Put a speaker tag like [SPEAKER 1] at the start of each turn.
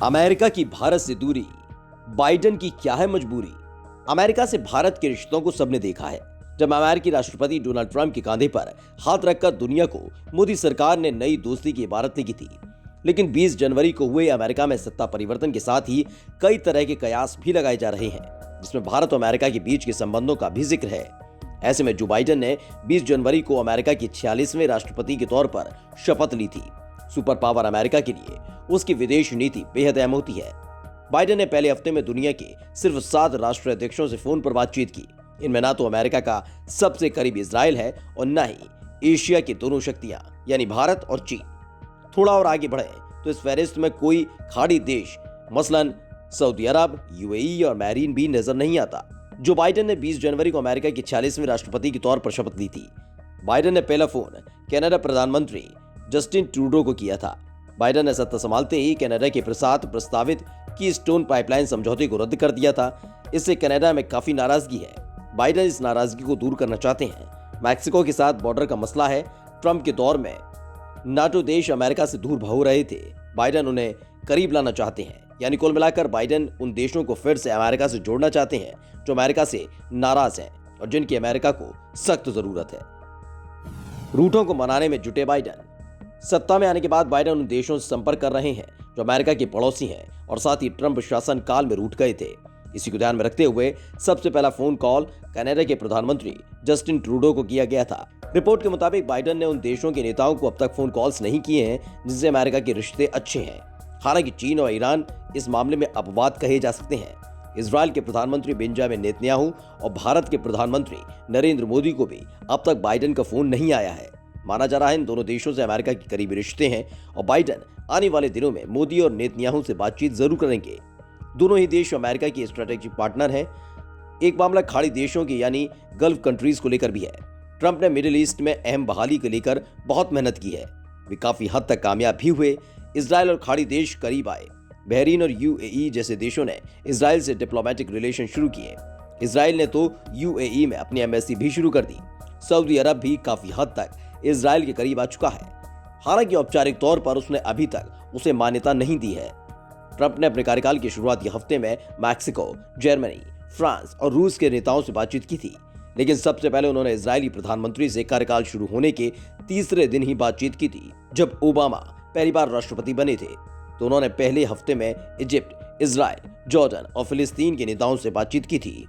[SPEAKER 1] America की भारत से दूरी, बाइडेन की क्या है मजबूरी। अमेरिका से भारत के रिश्तों को सबने देखा है। जब अमेरिकी राष्ट्रपति डोनाल्ड ट्रंप के कंधे पर हाथ रखकर दुनिया को मोदी सरकार ने नई दोस्ती की इबारत लिखी थी। लेकिन 20 जनवरी को हुए अमेरिका में सत्ता परिवर्तन के साथ ही कई तरह के कयास भी लगाए जा रहे हैं, जिसमें भारत और अमेरिका के बीच के संबंधों का भी जिक्र है। ऐसे में जो बाइडेन ने 20 जनवरी को अमेरिका के 46वें राष्ट्रपति के तौर पर शपथ ली थी। सुपर पावर अमेरिका के लिए उसकी विदेश नीति बेहद अहम होती है। बाइडेन ने पहले हफ्ते में दुनिया के सिर्फ 7 राष्ट्राध्यक्षों से फोन पर बातचीत की। इनमें ना तो अमेरिका का सबसे करीब इजराइल है और न ही एशिया की दोनों शक्तियां यानी भारत और चीन। थोड़ा और आगे बढ़े तो इस फहरिस्त में कोई खाड़ी देश मसलन सऊदी अरब, यूएई और बहरीन भी नजर नहीं आता। जो बाइडेन ने 20 जनवरी को अमेरिका के 46वें राष्ट्रपति के तौर पर शपथ ली थी। बाइडेन ने पहला फोन कनाडा प्रधानमंत्री जस्टिन ट्रूडो को किया था। बाइडेन ने सत्ता संभालते ही कनाडा के साथ प्रस्तावित कीस्टोन पाइपलाइन समझौते को रद्द कर दिया था। इससे कनाडा में काफी नाराजगी है। बाइडेन इस नाराजगी को दूर करना चाहते हैं। मैक्सिको के साथ बॉर्डर का मसला है। ट्रंप के दौर में नाटो देश अमेरिका से दूर हो रहे थे। बाइडेन उन्हें करीब लाना चाहते हैं। यानी कुल मिलाकर बाइडेन उन देशों को फिर से अमेरिका से जोड़ना चाहते हैं जो अमेरिका से नाराज हैं और जिनकी अमेरिका को सख्त जरूरत है। रूठों को मनाने में जुटे बाइडेन। सत्ता में आने के बाद बाइडेन उन देशों से संपर्क कर रहे हैं जो अमेरिका के पड़ोसी हैं और साथ ही ट्रंप शासन काल में रूठ गए थे। इसी को ध्यान में रखते हुए सबसे पहला फोन कॉल कनाडा के प्रधानमंत्री जस्टिन ट्रूडो को किया गया था। रिपोर्ट के मुताबिक बाइडेन ने उन देशों के नेताओं को अब तक फोन कॉल्स नहीं किए हैं जिनसे अमेरिका के रिश्ते अच्छे हैं। हालांकि चीन और ईरान इस मामले में अपवाद कहे जा सकते हैं। इजराइल के प्रधानमंत्री बेंजामिन नेतन्याहू और भारत के प्रधानमंत्री नरेंद्र मोदी को भी अब तक बाइडेन का फोन नहीं आया है। माना जा रहा है इन दोनों देशों से अमेरिका के करीबी रिश्ते हैं और बाइडेन आने वाले दिनों में मोदी और नेतन्याहू से बातचीत जरूर करेंगे। दोनों ही देश अमेरिका की स्ट्रेटेजिक पार्टनर हैं। एक मामला खाड़ी देशों के यानी गल्फ कंट्रीज को लेकर भी है। ट्रंप ने मिडिल ईस्ट में अहम बहाली को लेकर बहुत मेहनत की है। वे काफी हद तक कामयाब भी हुए। इजराइल और खाड़ी देश करीब आए। बहरीन और यूएई जैसे देशों ने इजराइल से डिप्लोमेटिक रिलेशन शुरू किए। इजराइल ने तो यूएई में अपनी एम्बेसी भी शुरू कर दी। सऊदी अरब भी काफी हद तक इजराइल के करीब आ चुका है। हालांकि औपचारिक तौर पर उसने अभी तक उसे मान्यता नहीं दी है। ट्रंप ने अपने कार्यकाल के शुरुआती हफ्ते में मैक्सिको, जर्मनी, फ्रांस और रूस के नेताओं से बातचीत की थी। लेकिन सबसे पहले उन्होंने इजरायली प्रधानमंत्री से कार्यकाल शुरू होने के तीसरे दिन ही बातचीत की थी। जब ओबामा पहली बार राष्ट्रपति बने थे तो उन्होंने पहले हफ्ते में इजिप्ट, इजराइल, जॉर्डन और फिलिस्तीन के नेताओं से बातचीत की थी।